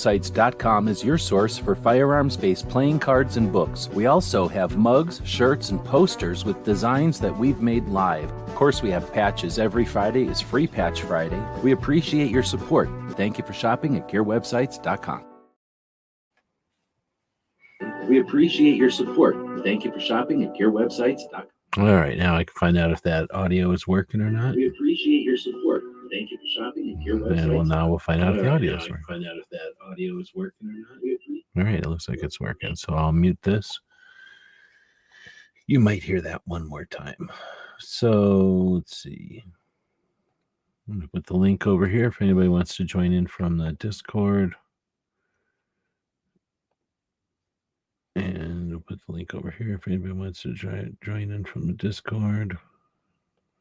GearWebsites.com is your source for firearms-based playing cards and books. We also have mugs, shirts, and posters with designs that we've made live. Of course, we have patches. Every Friday is Free Patch Friday. We appreciate your support. Thank you for shopping at GearWebsites.com. We appreciate your support. Thank you for shopping at GearWebsites.com. All right, now I can find out if that audio is working or not. We appreciate your support. Thank you for shopping at GearWebsites.com. And now we'll find out if the audio is working. Find out if that audio is working or not. All right, it looks like it's working. So I'll mute this. You might hear that one more time. So let's see. I'm going to put the link over here if anybody wants to join in from the Discord. And we'll put the link over here if anybody wants to join in from the Discord.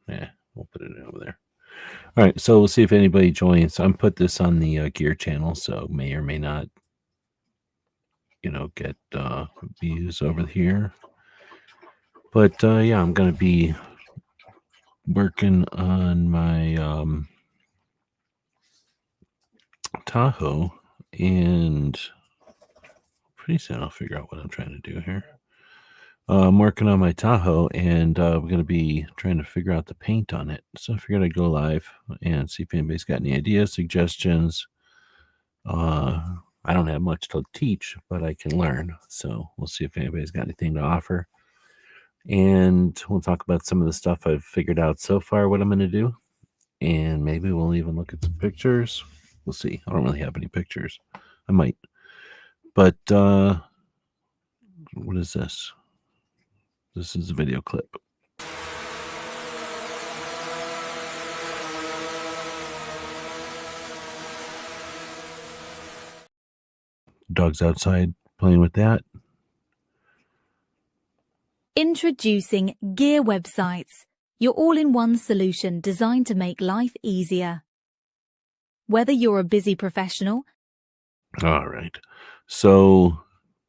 Yeah, we'll put it over there. All right, so we'll see if anybody joins. I'm put this on the gear channel, so may or may not, get views over here. But yeah, I'm going to be working on my Tahoe, and pretty soon I'll figure out what I'm trying to do here. I'm working on my Tahoe, and we're going to be trying to figure out the paint on it. So I figured I'd go live and see if anybody's got any ideas, suggestions. I don't have much to teach, but I can learn. So we'll see if anybody's got anything to offer. And we'll talk about some of the stuff I've figured out so far, what I'm going to do. And maybe we'll even look at some pictures. We'll see. I don't really have any pictures. I might. But what is this? This is a video clip. Dog's outside playing with that. Introducing Gear Websites, your all-in-one solution designed to make life easier. Whether you're a busy professional. All right. So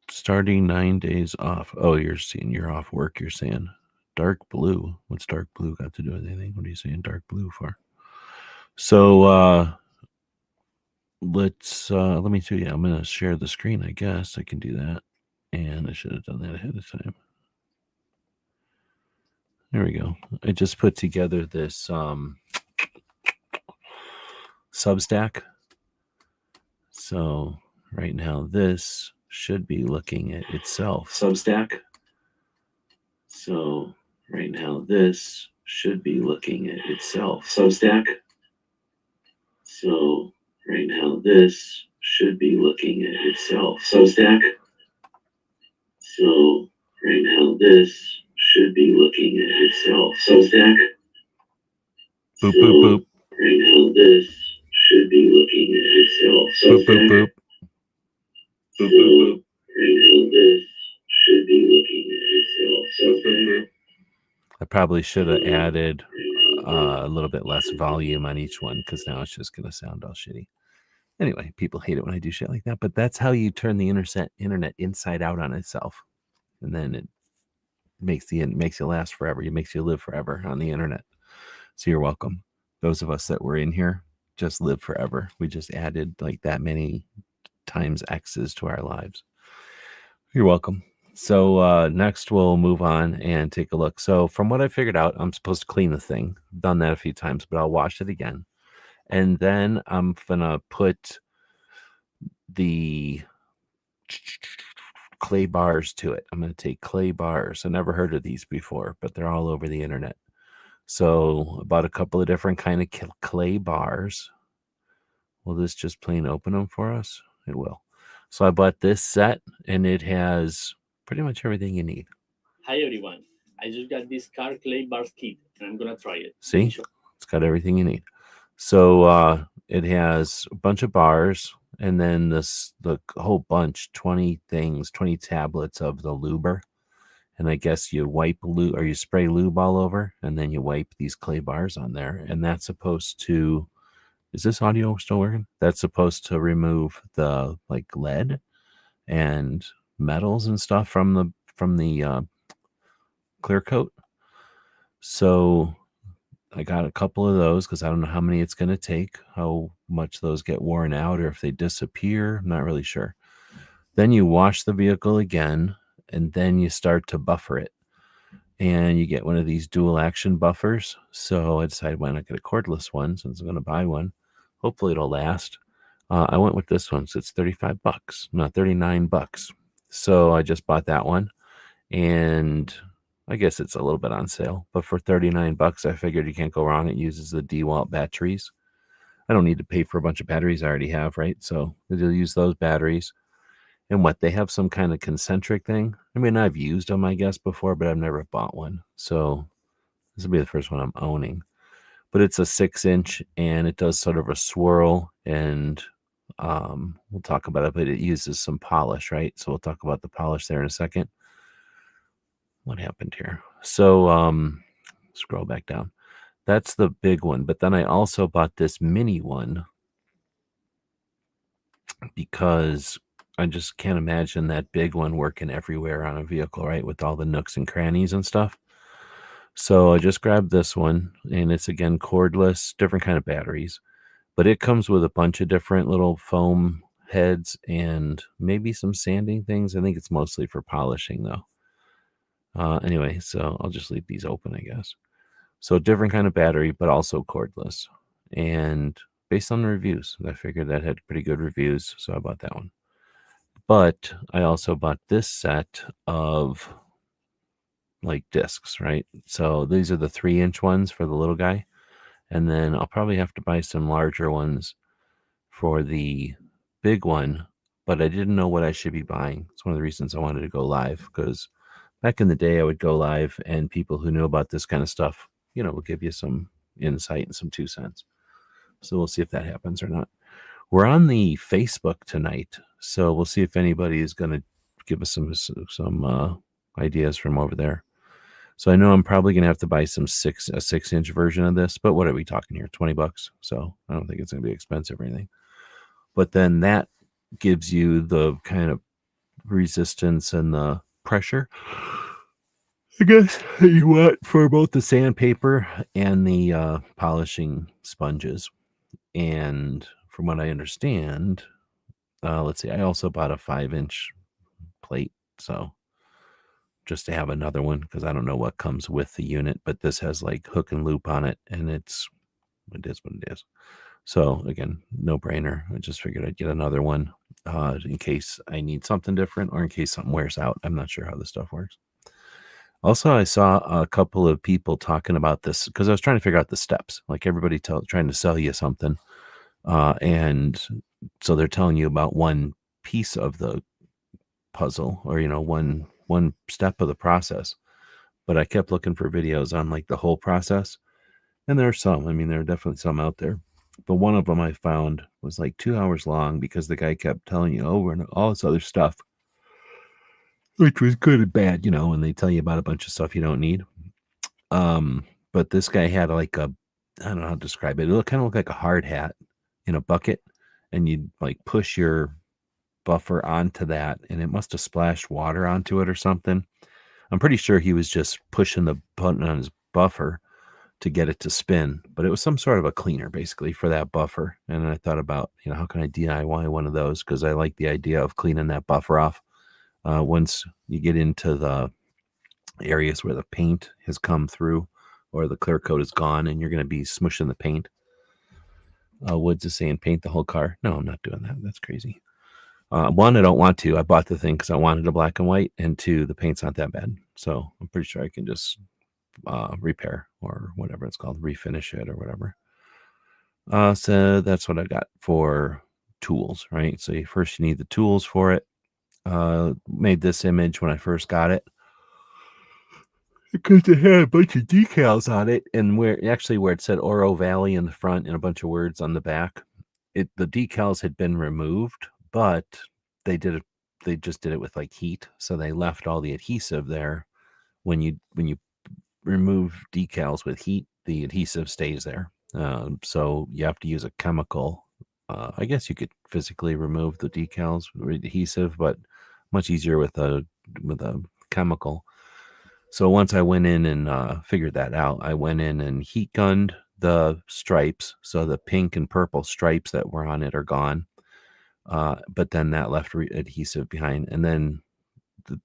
starting 9 days off. Oh, you're off work, you're saying. Dark blue. What's dark blue got to do with anything? What are you saying dark blue for? So let me show you. I'm going to share the screen, I guess. I can do that. And I should have done that ahead of time. There we go. I just put together this Substack. So right now this should be looking at itself. Substack. So right now this should be looking at itself. Substack. So right now this should be looking at itself. Substack. So right now this should be looking at itself. Substack. Boop, so boop, boop. Right now this should be looking at itself. Substack. Boop, boop, boop. Boop, boop, boop. Right now this should be looking at itself. Substack. I probably should have added a little bit less volume on each one, because now it's just going to sound all shitty. Anyway, people hate it when I do shit like that, but that's how you turn the internet inside out on itself. And then it makes you last forever. It makes you live forever on the internet. So you're welcome. Those of us that were in here just live forever. We just added like that many times X's to our lives. You're welcome. So next we'll move on and take a look. So from what I figured out, I'm supposed to clean the thing. I've done that a few times, but I'll wash it again. And then I'm gonna put the clay bars to it. I'm going to take clay bars. I never heard of these before, but they're all over the internet. So I bought a couple of different kind of clay bars. Will this just plain open them for us? It will. So I bought this set, and it has pretty much everything you need. Hi everyone. I just got this car clay bars kit, and I'm going to try it. See? Sure. It's got everything you need. So it has a bunch of bars, and then the whole bunch, 20 things, 20 tablets of the luber. And I guess you wipe lube, or you spray lube all over, and then you wipe these clay bars on there. And that's supposed to, is this audio still working? That's supposed to remove the like lead and metals and stuff from the clear coat. So I got a couple of those because I don't know how many it's going to take, how much those get worn out or if they disappear. I'm not really sure. Then you wash the vehicle again, and then you start to buffer it. And you get one of these dual action buffers. So I decided why not get a cordless one since I'm going to buy one. Hopefully it'll last. I went with this one, so it's $35, not $39. So I just bought that one, and I guess it's a little bit on sale. But for $39, I figured you can't go wrong. It uses the DeWalt batteries. I don't need to pay for a bunch of batteries I already have, right? So they'll use those batteries. And what, they have some kind of concentric thing? I mean, I've used them, I guess, before, but I've never bought one. So this will be the first one I'm owning. But it's a 6-inch, and it does sort of a swirl, and we'll talk about it, but it uses some polish, right? So we'll talk about the polish there in a second. What happened here? So scroll back down. That's the big one. But then I also bought this mini one because I just can't imagine that big one working everywhere on a vehicle, right? With all the nooks and crannies and stuff. So I just grabbed this one, and it's again cordless, different kind of batteries, but it comes with a bunch of different little foam heads and maybe some sanding things. I think it's mostly for polishing though. Anyway, so I'll just leave these open, I guess. So different kind of battery, but also cordless. And based on the reviews, I figured that had pretty good reviews, so I bought that one. But I also bought this set of like discs, right? So these are the 3-inch ones for the little guy. And then I'll probably have to buy some larger ones for the big one, but I didn't know what I should be buying. It's one of the reasons I wanted to go live, because back in the day I would go live and people who knew about this kind of stuff, will give you some insight and some 2 cents. So we'll see if that happens or not. We're on the Facebook tonight, so we'll see if anybody is going to give us some ideas from over there. So I know I'm probably going to have to buy a 6-inch version of this, but what are we talking here? $20. So I don't think it's going to be expensive or anything. But then that gives you the kind of resistance and the pressure, I guess, you want for both the sandpaper and the polishing sponges. And from what I understand, let's see, I also bought a 5-inch plate, so just to have another one, because I don't know what comes with the unit, but this has like hook and loop on it, and it is what it is. So again, no brainer. I just figured I'd get another one in case I need something different or in case something wears out. I'm not sure how this stuff works. Also, I saw a couple of people talking about this because I was trying to figure out the steps. Like everybody trying to sell you something, and so they're telling you about one piece of the puzzle, or one step of the process. But I kept looking for videos on like the whole process, and there are some. I mean, there are definitely some out there, but one of them I found was like 2 hours long because the guy kept telling you over and all this other stuff, which was good and bad, and they tell you about a bunch of stuff you don't need. But this guy had like I don't know how to describe it. It kind of looked like a hard hat in a bucket, and you'd like push your buffer onto that, and it must have splashed water onto it or something. I'm pretty sure he was just pushing the button on his buffer to get it to spin, but it was some sort of a cleaner basically for that buffer. And I thought about, how can I DIY one of those? Because I like the idea of cleaning that buffer off. Once you get into the areas where the paint has come through or the clear coat is gone and you're going to be smushing the paint. Woods is saying paint the whole car. No, I'm not doing that. That's crazy. One, I don't want to. I bought the thing because I wanted a black and white, and two, the paint's not that bad. So I'm pretty sure I can just repair or whatever it's called, refinish it or whatever. So that's what I got for tools, right? So first you need the tools for it. Made this image when I first got it because it had a bunch of decals on it, and where it said Oro Valley in the front and a bunch of words on the back, the decals had been removed, but they just did it with like heat, so they left all the adhesive there. When you remove decals with heat, the adhesive stays there. So you have to use a chemical. I guess you could physically remove the decals with adhesive, but much easier with a chemical. So once I went in and figured that out, I went in and heat gunned the stripes, so the pink and purple stripes that were on it are gone. But then that left adhesive behind. And then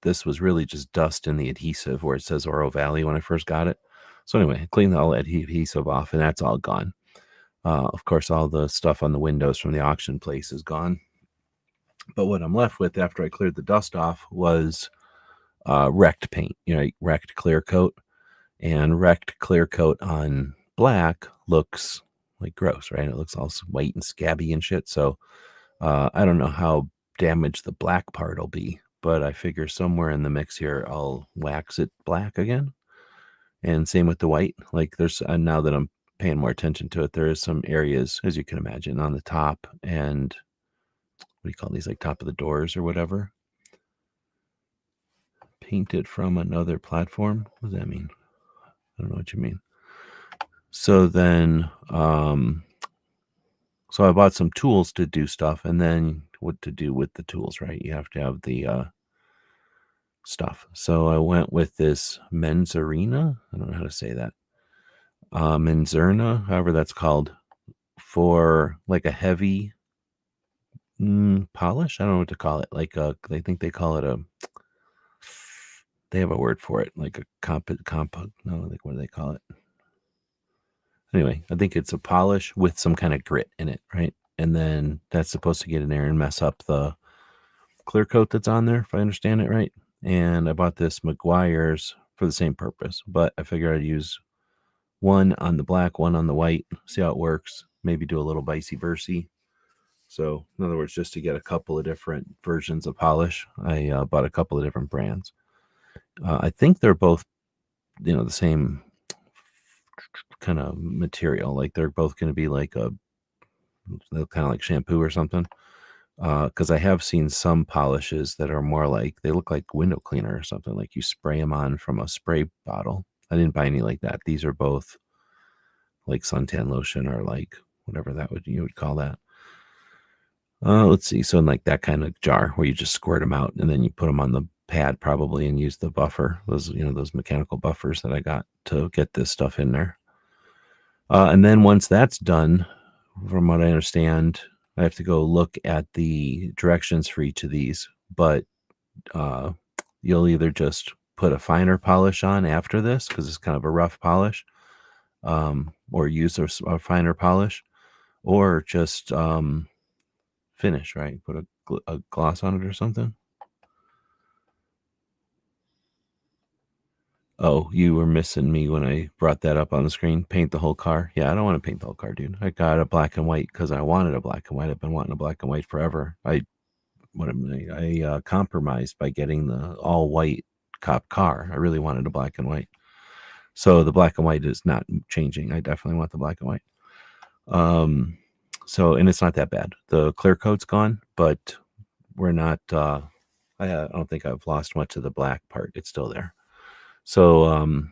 this was really just dust in the adhesive where it says Oro Valley when I first got it. So anyway, I cleaned all that adhesive off, and that's all gone. Of course, all the stuff on the windows from the auction place is gone. But what I'm left with after I cleared the dust off was wrecked paint, wrecked clear coat. And wrecked clear coat on black looks like gross, right? It looks all white and scabby and shit. So I don't know how damaged the black part will be, but I figure somewhere in the mix here, I'll wax it black again. And same with the white. Like there's, now that I'm paying more attention to it, there is some areas, as you can imagine, on the top and what do you call these, like top of the doors or whatever, painted from another platform. What does that mean? I don't know what you mean. So then, so I bought some tools to do stuff, and then what to do with the tools, right? You have to have the stuff. So I went with this Menzerina. I don't know how to say that. Menzerna, however that's called, for like a heavy polish. I don't know what to call it. Like I think they call it they have a word for it, like a no, like what do they call it? Anyway, I think it's a polish with some kind of grit in it, right? And then that's supposed to get in there and mess up the clear coat that's on there, if I understand it right. And I bought this McGuire's for the same purpose, but I figured I'd use one on the black, one on the white, see how it works, maybe do a little vice versa. So in other words, just to get a couple of different versions of polish, I bought a couple of different brands. I think they're both, the same kind of material. Like they're both going to be like kind of like shampoo or something. Because I have seen some polishes that are more like, they look like window cleaner or something, like you spray them on from a spray bottle. I didn't buy any like that. These are both like suntan lotion or like whatever you would call that. Let's see. So in like that kind of jar where you just squirt them out and then you put them on the pad probably and use the buffer, those mechanical buffers that I got to get this stuff in there. And then once that's done, from what I understand, I have to go look at the directions for each of these, but you'll either just put a finer polish on after this because it's kind of a rough polish, or use a finer polish, or just finish, right? Put a gloss on it or something. Oh, you were missing me when I brought that up on the screen. Paint the whole car. Yeah, I don't want to paint the whole car, dude. I got a black and white because I wanted a black and white. I've been wanting a black and white forever. I compromised by getting the all white cop car. I really wanted a black and white. So the black and white is not changing. I definitely want the black and white. So, and it's not that bad. The clear coat's gone, but we're not, I don't think I've lost much of the black part. It's still there. So,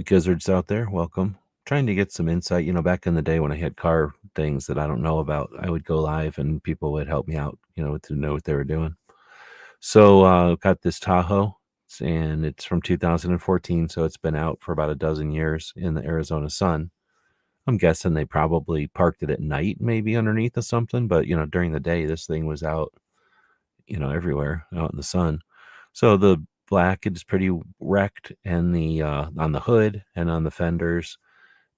gizzards out there, welcome. Trying to get some insight. Back in the day when I had car things that I don't know about, I would go live and people would help me out, to know what they were doing. So, got this Tahoe, and it's from 2014, so it's been out for about a dozen years in the Arizona sun. I'm guessing they probably parked it at night, maybe underneath of something, but during the day, this thing was out, everywhere out in the sun. So the black is pretty wrecked, and the on the hood and on the fenders.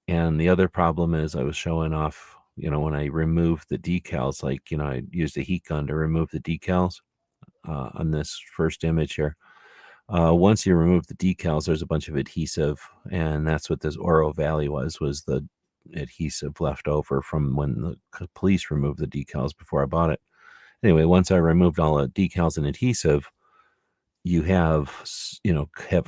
And the other problem is I was showing off, when I removed the decals, like, I used a heat gun to remove the decals on this first image here. Once you remove the decals, there's a bunch of adhesive, and that's what this Oro Valley was the adhesive left over from when the police removed the decals before I bought it. Anyway, once I removed all the decals and adhesive, you have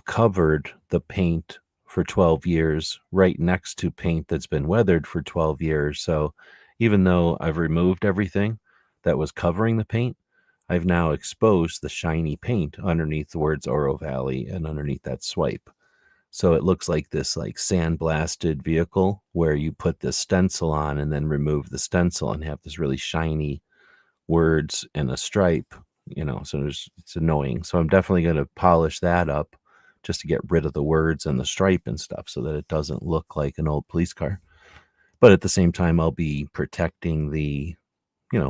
covered the paint for 12 years right next to paint that's been weathered for 12 years. So even though I've removed everything that was covering the paint, I've now exposed the shiny paint underneath the words Oro Valley and underneath that swipe. So it looks like this like sandblasted vehicle where you put the stencil on and then remove the stencil and have this really shiny words and a stripe, so it's annoying. So I'm definitely going to polish that up just to get rid of the words and the stripe and stuff so that it doesn't look like an old police car. But at the same time, I'll be protecting the,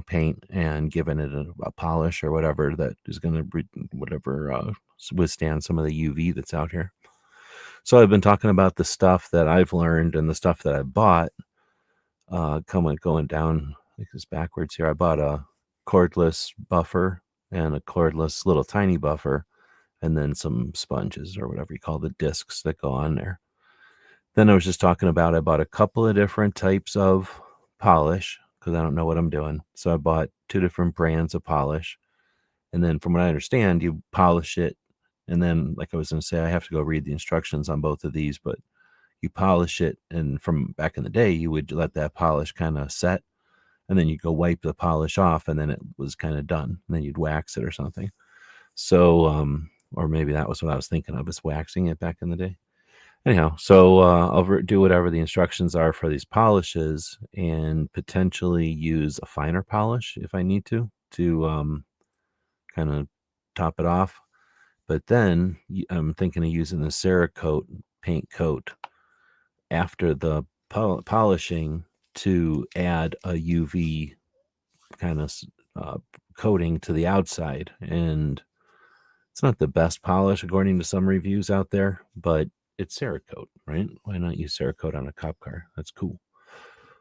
paint and giving it a polish or whatever that is going to withstand some of the UV that's out here. So I've been talking about the stuff that I've learned and the stuff that I bought. Going down like this backwards here. I bought a cordless buffer and a cordless little tiny buffer, and then some sponges or whatever you call the discs that go on there. Then I was just talking about I bought a couple of different types of polish because I don't know what I'm doing. So I bought 2 different brands of polish. And then from what I understand, you polish it. And then, like I was going to say, I have to go read the instructions on both of these, but you polish it. And from back in the day, you would let that polish kind of set. And then you go wipe the polish off, and then it was kind of done. And then you'd wax it or something. So, or maybe that was what I was thinking of, is waxing it back in the day. Anyhow, so I'll do whatever the instructions are for these polishes and potentially use a finer polish if I need to kind of top it off. But then I'm thinking of using the Cerakote paint coat after the polishing to add a UV kind of coating to the outside. And it's not the best polish according to some reviews out there, but it's Cerakote, right? Why not use Cerakote on a cop car? That's cool.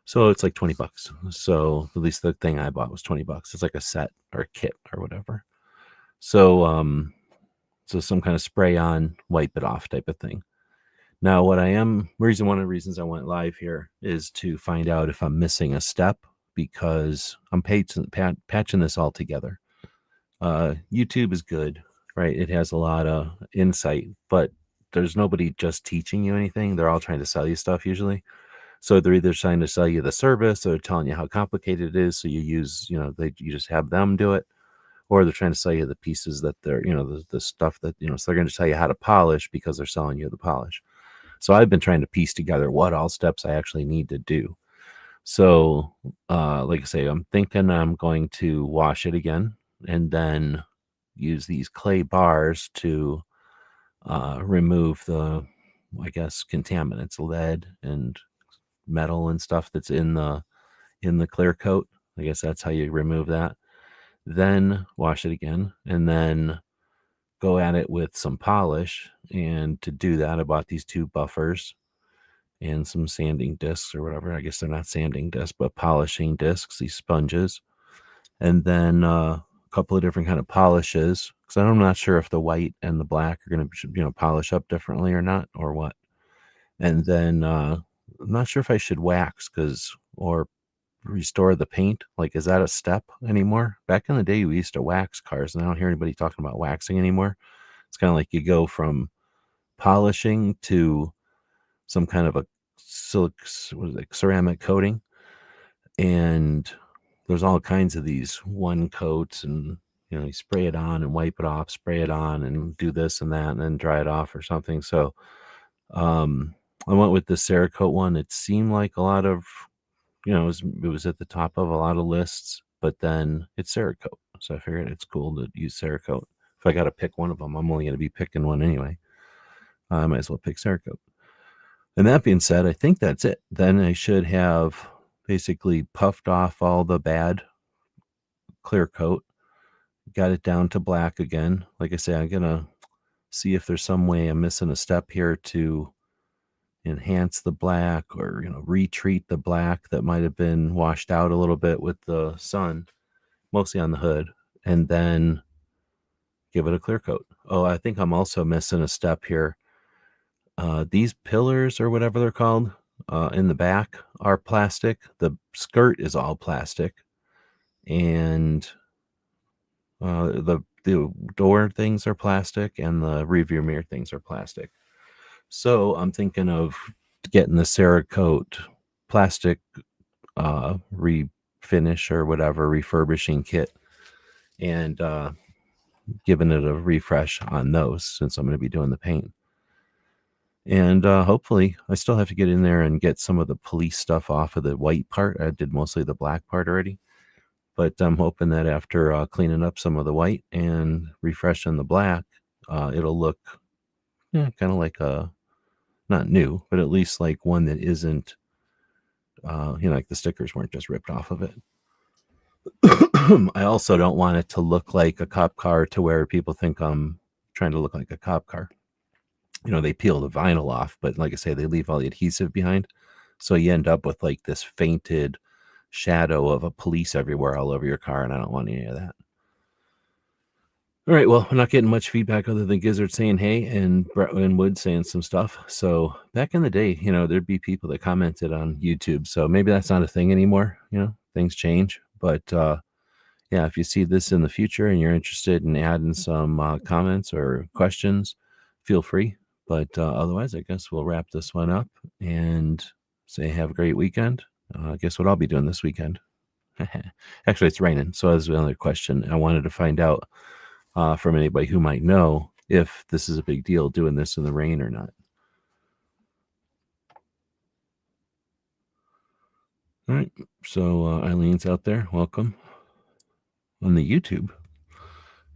So it's like $20. So at least the thing I bought was $20. It's like a set or a kit or whatever. So so some kind of spray on, wipe it off type of thing. Now, one of the reasons I went live here is to find out if I'm missing a step, because I'm patching this all together. YouTube is good, right? It has a lot of insight, but there's nobody just teaching you anything. They're all trying to sell you stuff usually. So they're either trying to sell you the service, or they're telling you how complicated it is. So you use, you just have them do it, or they're trying to sell you the pieces that they're, the stuff that, so they're going to tell you how to polish because they're selling you the polish. So I've been trying to piece together what all steps I actually need to do. So, like I say, I'm thinking I'm going to wash it again and then use these clay bars to remove the, I guess, contaminants, lead and metal and stuff that's in the clear coat. I guess that's how you remove that. Then wash it again and then go at it with some polish. And to do that, I bought these 2 buffers and some sanding discs or whatever. I guess they're not sanding discs, but polishing discs, these sponges. And then a couple of different kind of polishes, because I'm not sure if the white and the black are going to, polish up differently or not, or what. And then I'm not sure if I should wax or restore the paint. Like, is that a step anymore? Back in the day, we used to wax cars, and I don't hear anybody talking about waxing anymore. It's kind of like you go from polishing to some kind of a ceramic coating, and there's all kinds of these one coats, and you spray it on and wipe it off, spray it on and do this and that, and then dry it off or something. So I went with the Cerakote one. It seemed like a lot of, it was at the top of a lot of lists, but then it's Cerakote, so I figured it's cool to use Cerakote. If I got to pick one of them, I'm only going to be picking one anyway. I might as well pick Cerakote. And that being said, I think that's it. Then I should have basically puffed off all the bad clear coat, got it down to black again. Like I say, I'm going to see if there's some way I'm missing a step here to enhance the black, or, retreat the black that might have been washed out a little bit with the sun, mostly on the hood, and then give it a clear coat. Oh, I think I'm also missing a step here. These pillars or whatever they're called in the back are plastic. The skirt is all plastic, and the door things are plastic, and the rearview mirror things are plastic. So I'm thinking of getting the Cerakote plastic refinish or whatever refurbishing kit, and giving it a refresh on those, since I'm going to be doing the paint. And hopefully, I still have to get in there and get some of the police stuff off of the white part. I did mostly the black part already. But I'm hoping that after cleaning up some of the white and refreshing the black, it'll look kind of like not new, but at least like one that isn't like the stickers weren't just ripped off of it. I also don't want it to look like a cop car to where people think I'm trying to look like a cop car. They peel the vinyl off, but like I say, they leave all the adhesive behind. So you end up with like this fainted shadow of a police everywhere all over your car, and I don't want any of that. All right, well, we're not getting much feedback other than Gizzard saying hey and Wood saying some stuff. So back in the day, there'd be people that commented on YouTube. So maybe that's not a thing anymore. Things change. But yeah, if you see this in the future and you're interested in adding some comments or questions, feel free. But otherwise, I guess we'll wrap this one up and say have a great weekend. Guess what I'll be doing this weekend? Actually, it's raining. So that's another question. I wanted to find out from anybody who might know if this is a big deal doing this in the rain or not. All right. So Eileen's out there. Welcome on the YouTube.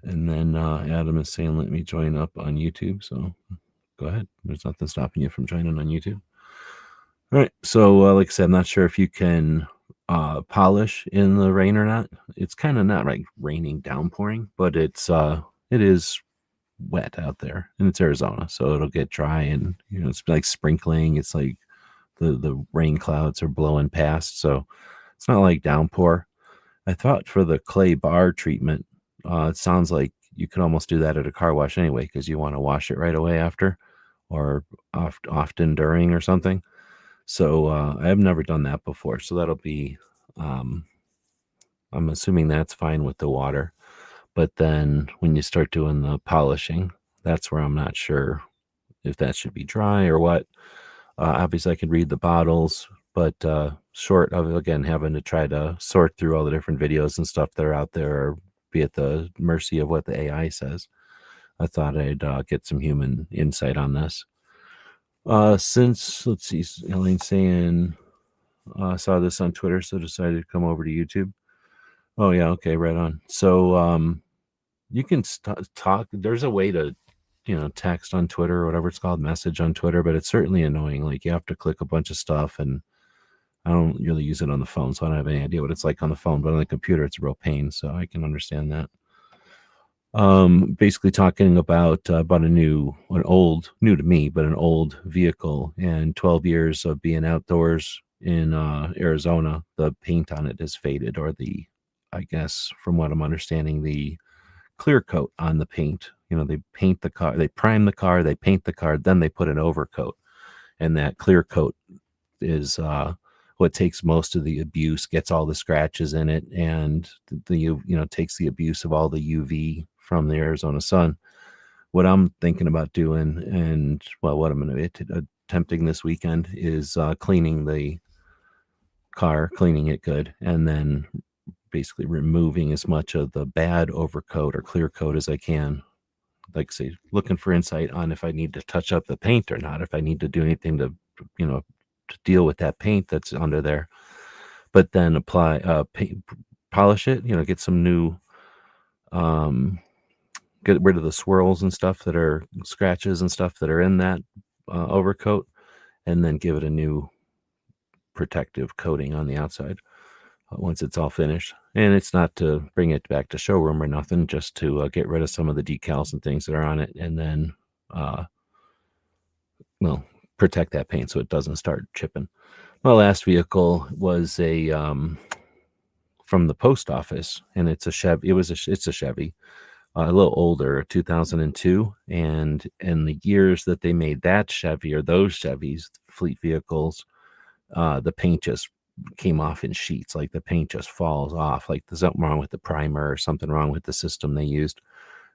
And then Adam is saying, let me join up on YouTube. So go ahead. There's nothing stopping you from joining on YouTube. All right. So like I said, I'm not sure if you can polish in the rain or not. It's kind of not like raining, downpouring, but it is wet out there, and it's Arizona, so it'll get dry, and it's like sprinkling. It's like the rain clouds are blowing past, so it's not like downpour. I thought for the clay bar treatment, it sounds like you could almost do that at a car wash anyway, because you want to wash it right away after, or often during or something. So I have never done that before, so that'll be I'm assuming that's fine with the water. But then when you start doing the polishing, that's where I'm not sure if that should be dry or what. Obviously, I could read the bottles, but short of, again, having to try to sort through all the different videos and stuff that are out there, or be at the mercy of what the AI says, I thought I'd get some human insight on this. Since, let's see, Elaine's saying, saw this on Twitter, so decided to come over to YouTube. Oh, yeah, okay, right on. So, you can talk. There's a way to, text on Twitter or whatever it's called, message on Twitter, but it's certainly annoying. Like you have to click a bunch of stuff, and I don't really use it on the phone, so I don't have any idea what it's like on the phone, but on the computer, it's a real pain. So I can understand that. Basically talking about new to me, but an old vehicle, and 12 years of being outdoors in Arizona, the paint on it has faded, or I guess from what I'm understanding, the clear coat on the paint. They paint the car, they prime the car, they paint the car, then they put an overcoat, and that clear coat is what takes most of the abuse, gets all the scratches in it, and takes the abuse of all the UV from the Arizona sun. What I'm thinking about doing, and what I'm going to be attempting this weekend, is cleaning the car, cleaning it good, and then basically removing as much of the bad overcoat or clear coat as I can. Like I say, looking for insight on if I need to touch up the paint or not, if I need to do anything to deal with that paint that's under there. But then apply polish it, get some new get rid of the swirls and stuff that are scratches and stuff that are in that overcoat, and then give it a new protective coating on the outside once it's all finished. And it's not to bring it back to showroom or nothing, just to get rid of some of the decals and things that are on it, and then protect that paint so it doesn't start chipping. My last vehicle was a from the post office, and it's a Chevy. It's a Chevy, a little older, 2002, and in the years that they made that Chevy, or those Chevys, fleet vehicles, the paint just came off in sheets. Like the paint just falls off. Like there's something wrong with the primer or something wrong with the system they used.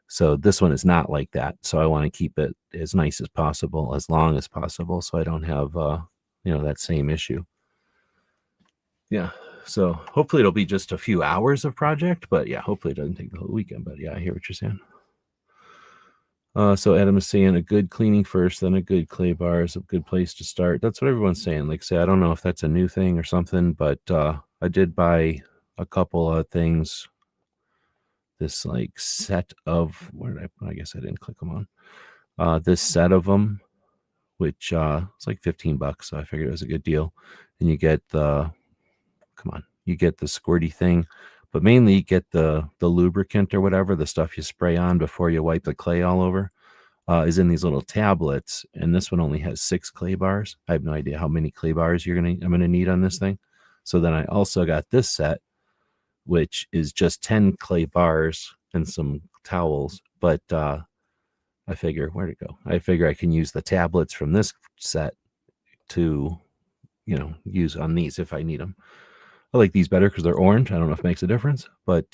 So this one is not like that. So I want to keep it as nice as possible, as long as possible, so I don't have that same issue. Yeah. So hopefully it'll be just a few hours of project, but yeah, hopefully it doesn't take the whole weekend. But yeah, I hear what you're saying. So Adam is saying a good cleaning first, then a good clay bar is a good place to start. That's what everyone's saying. Like, say, I don't know if that's a new thing or something, but I did buy a couple of things. This like set of, I guess I didn't click them on. This set of them which it's like $15. So I figured it was a good deal. And you get the you get the squirty thing, but mainly you get the lubricant or whatever, the stuff you spray on before you wipe the clay all over, is in these little tablets. And this one only has 6 clay bars. I have no idea how many clay bars I'm gonna need on this thing. So then I also got this set, which is just 10 clay bars and some towels. But I figure, where'd it go? I figure I can use the tablets from this set to, use on these if I need them. I like these better because they're orange. I don't know if it makes a difference, but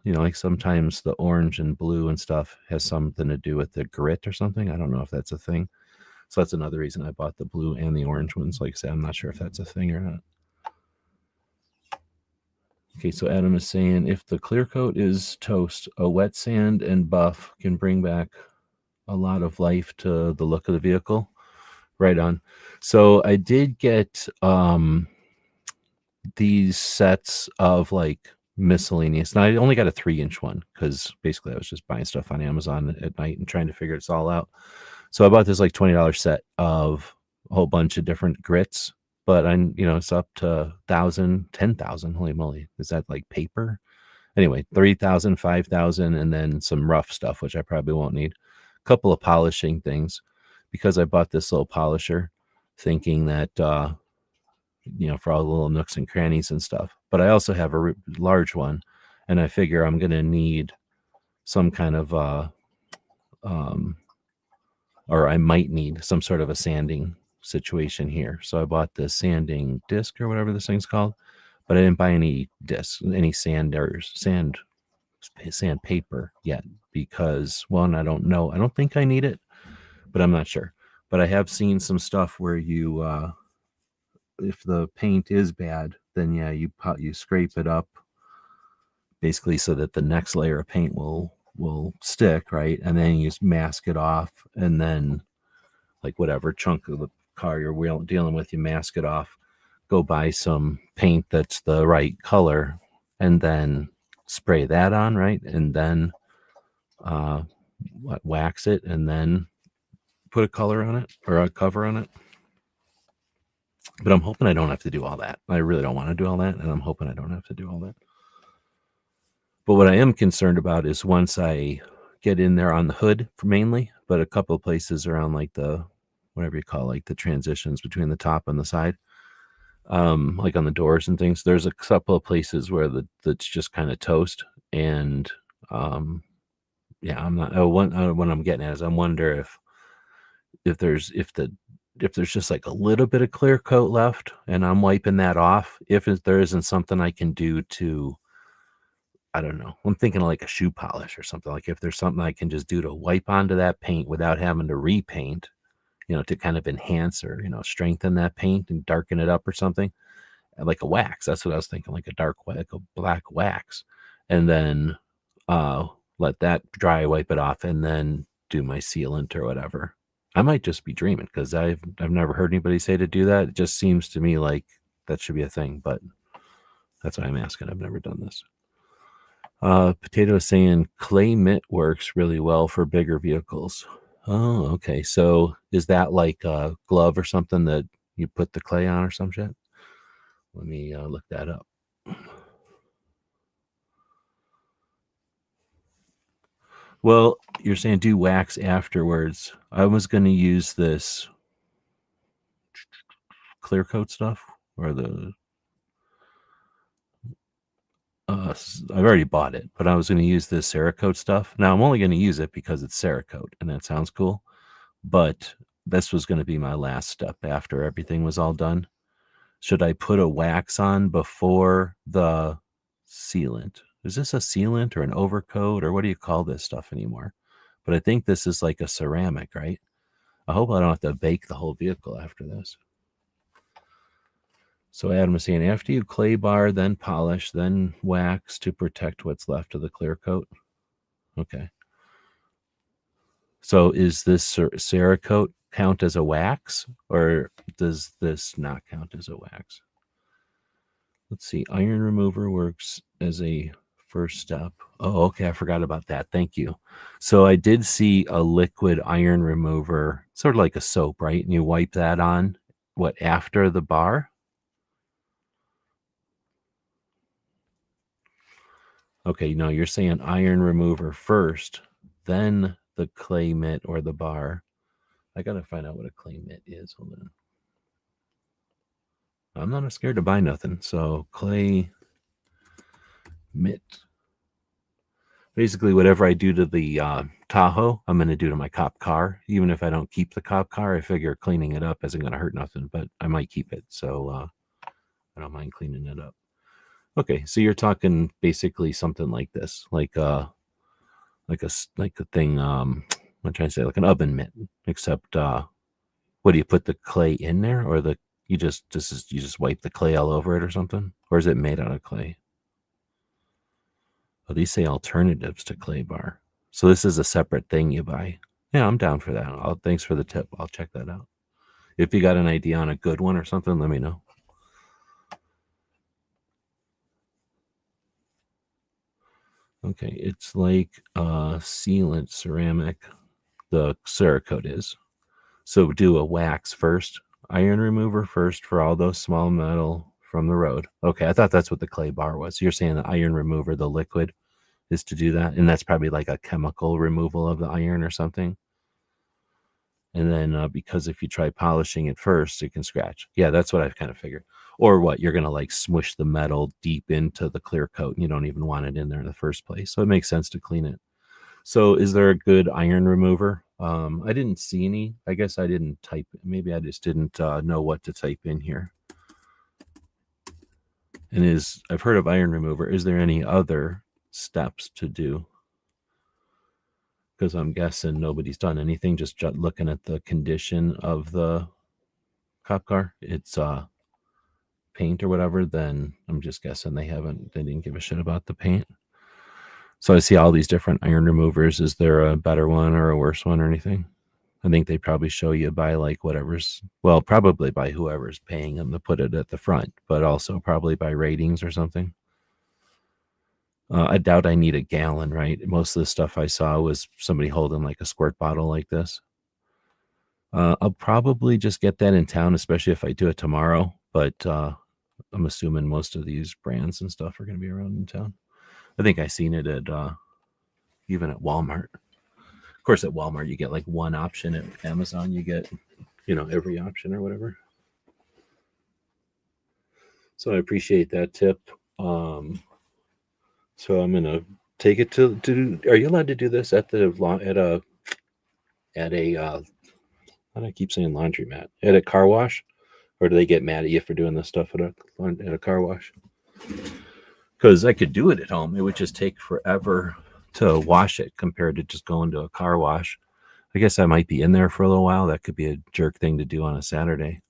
like sometimes the orange and blue and stuff has something to do with the grit or something. I don't know if that's a thing. So that's another reason I bought the blue and the orange ones. Like I said, I'm not sure if that's a thing or not. Okay, so Adam is saying if the clear coat is toast, a wet sand and buff can bring back a lot of life to the look of the vehicle. Right on. So I did get these sets of like miscellaneous. Now I only got a 3-inch one because basically I was just buying stuff on Amazon at night and trying to figure this all out. So I bought this like $20 set of a whole bunch of different grits, but it's up to 1,000, 10,000. Holy moly. Is that like paper? Anyway, 3,000, 5,000, and then some rough stuff, which I probably won't need. A couple of polishing things because I bought this little polisher thinking that, for all the little nooks and crannies and stuff. But I also have a large one, and I figure I'm going to need some kind of, or I might need some sort of a sanding situation here. So I bought the sanding disc or whatever this thing's called, but I didn't buy any discs, any sandpaper yet because, one, I don't know. I don't think I need it, but I'm not sure. But I have seen some stuff where you, if the paint is bad, then yeah, you scrape it up basically so that the next layer of paint will stick, right? And then you just mask it off, and then like whatever chunk of the car you're dealing with, you mask it off, go buy some paint that's the right color, and then spray that on, right? And then wax it, and then put a color on it or a cover on it. But I'm hoping I don't have to do all that. I really don't want to do all that, and I'm hoping I don't have to do all that. But what I am concerned about is once I get in there on the hood mainly, but a couple of places around like the, whatever you call, like the transitions between the top and the side, like on the doors and things, there's a couple of places where that's just kind of toast. And yeah, I'm not, what I'm getting at is I wonder if there's just like a little bit of clear coat left and I'm wiping that off, if there isn't something I can do to, I don't know, I'm thinking of like a shoe polish or something. Like if there's something I can just do to wipe onto that paint without having to repaint, to kind of enhance or, strengthen that paint and darken it up or something, like a wax. That's what I was thinking, like a black wax, and then let that dry, wipe it off, and then do my sealant or whatever. I might just be dreaming because I've never heard anybody say to do that. It just seems to me like that should be a thing, but that's why I'm asking. I've never done this. Potato is saying clay mitt works really well for bigger vehicles. Oh, okay. So is that like a glove or something that you put the clay on or some shit? Let me look that up. Well, you're saying do wax afterwards. I was going to use this clear coat stuff or the I've already bought it, but I was going to use this Cerakote stuff. Now I'm only going to use it because it's Cerakote and that sounds cool, but this was going to be my last step after everything was all done. Should I put a wax on before the sealant? Is this a sealant or an overcoat or what do you call this stuff anymore? But I think this is like a ceramic, right? I hope I don't have to bake the whole vehicle after this. So Adam was saying, after you clay bar, then polish, then wax to protect what's left of the clear coat. Okay. So is this Cerakote count as a wax, or does this not count as a wax? Let's see. Iron remover works as a first step. Oh, okay. I forgot about that. Thank you. So I did see a liquid iron remover sort of like a soap, right? And you wipe that on, what, after the bar? Okay, no, you're saying iron remover first, then the clay mitt or the bar. I gotta find out what a clay mitt is. Hold on. I'm not scared to buy nothing. So clay mitt. Basically, whatever I do to the Tahoe, I'm going to do to my cop car. Even if I don't keep the cop car, I figure cleaning it up isn't going to hurt nothing, but I might keep it. So I don't mind cleaning it up. Okay, so you're talking basically something like this, like a thing. I'm trying to say like an oven mitt, except what do you put the clay in there, or you just wipe the clay all over it or something, or is it made out of clay? Oh, these say alternatives to clay bar. So this is a separate thing you buy. Yeah, I'm down for that. Thanks for the tip. I'll check that out. If you got an idea on a good one or something, let me know. Okay, it's like sealant ceramic. The Cerakote is. So do a wax first, iron remover first for all those small metal from the road. Okay, I thought that's what the clay bar was. You're saying the iron remover, the liquid, is to do that, and that's probably like a chemical removal of the iron or something. And then because if you try polishing it first, it can scratch. Yeah, that's what I kind of figured. Or what, you're going to like smush the metal deep into the clear coat and you don't even want it in there in the first place. So it makes sense to clean it. So is there a good iron remover? I didn't see any. I guess I didn't type. Maybe I just didn't know what to type in here. And I've heard of iron remover. Is there any other steps to do? Because I'm guessing nobody's done anything. Just looking at the condition of the cop car, it's paint or whatever. Then I'm just guessing they didn't give a shit about the paint. So I see all these different iron removers. Is there a better one or a worse one or anything? I think they probably show you by like probably by whoever's paying them to put it at the front, but also probably by ratings or something. I doubt I need a gallon, right? Most of the stuff I saw was somebody holding like a squirt bottle like this. I'll probably just get that in town, especially if I do it tomorrow. But I'm assuming most of these brands and stuff are going to be around in town. I think I seen it at even at Walmart. Of course, at Walmart you get like one option. At Amazon you get, every option or whatever. So I appreciate that tip. So I'm gonna take it to. Are you allowed to do this at a? Why do I keep saying laundromat? At a car wash, or do they get mad at you for doing this stuff at a car wash? Because I could do it at home. It would just take forever to wash it compared to just going to a car wash. I guess I might be in there for a little while. That could be a jerk thing to do on a Saturday.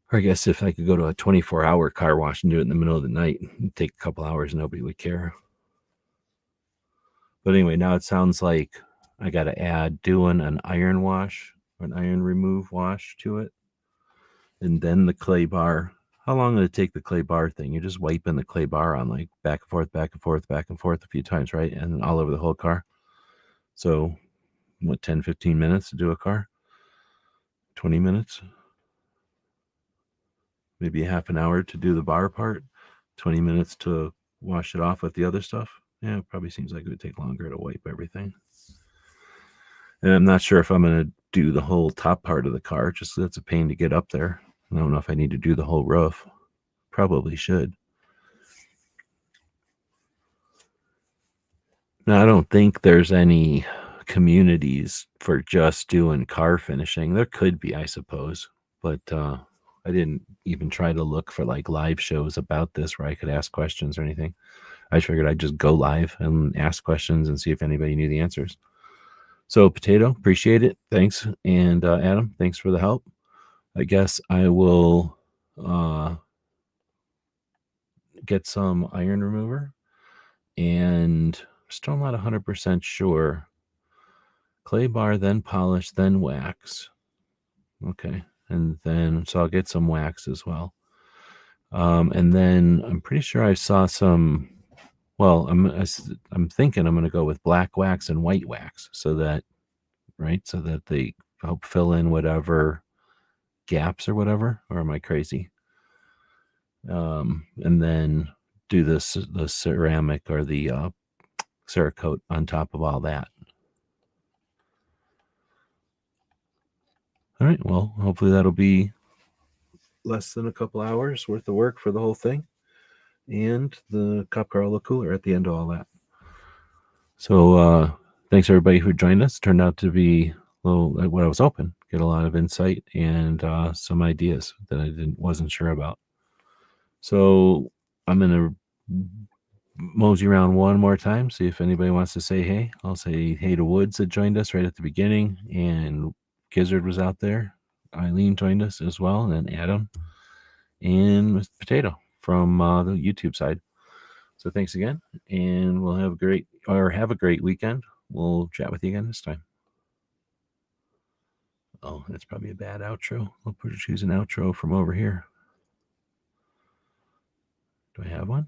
Or I guess if I could go to a 24-hour car wash and do it in the middle of the night, it'd take a couple hours, nobody would care. But anyway, now it sounds like I got to add doing an iron wash or an iron remove wash to it. And then the clay bar. How long did it take the clay bar thing? You're just wiping the clay bar on like back and forth, back and forth, back and forth a few times, right? And all over the whole car. So what, 10, 15 minutes to do a car? 20 minutes? Maybe a half an hour to do the bar part? 20 minutes to wash it off with the other stuff? Yeah, it probably seems like it would take longer to wipe everything. And I'm not sure if I'm going to do the whole top part of the car. Just that's a pain to get up there. I don't know if I need to do the whole roof. Probably should. Now, I don't think there's any communities for just doing car finishing. There could be, I suppose, but I didn't even try to look for like live shows about this where I could ask questions or anything. I figured I'd just go live and ask questions and see if anybody knew the answers. So, Potato, appreciate it. Thanks. And Adam, thanks for the help. I guess I will get some iron remover, and still not 100% sure. Clay bar, then polish, then wax. Okay. And then, so I'll get some wax as well. And then I'm pretty sure I saw some, well, I'm thinking I'm going to go with black wax and white wax so that right? So that they help fill in whatever gaps or whatever, or am I crazy? And then do the ceramic or the Cerakote on top of all that. All right, well, hopefully that'll be less than a couple hours worth of work for the whole thing. And the cop car will look cooler at the end of all that. So thanks everybody who joined us. Turned out to be a little like what I was hoping. Get a lot of insight and some ideas that I wasn't sure about. So I'm going to mosey around one more time, see if anybody wants to say hey. I'll say hey to Woods that joined us right at the beginning, and Gizzard was out there. Eileen joined us as well, and then Adam and Potato from the YouTube side. So thanks again, and we'll have a great weekend. We'll chat with you again this time. Oh, that's probably a bad outro. I'll choose an outro from over here. Do I have one?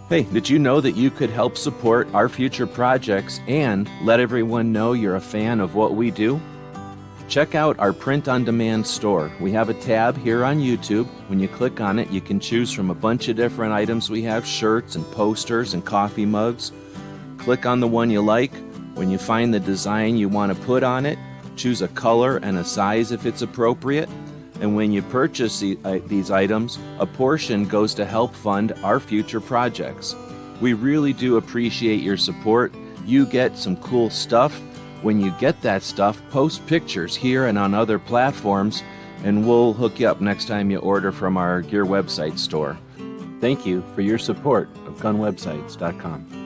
Hey, did you know that you could help support our future projects and let everyone know you're a fan of what we do? Check out our print-on-demand store. We have a tab here on YouTube. When you click on it, you can choose from a bunch of different items. We have shirts and posters and coffee mugs. Click on the one you like. When you find the design you want to put on it, choose a color and a size if it's appropriate. And when you purchase these items, a portion goes to help fund our future projects. We really do appreciate your support. You get some cool stuff. When you get that stuff, post pictures here and on other platforms, and we'll hook you up next time you order from our Gear website store. Thank you for your support of gunwebsites.com.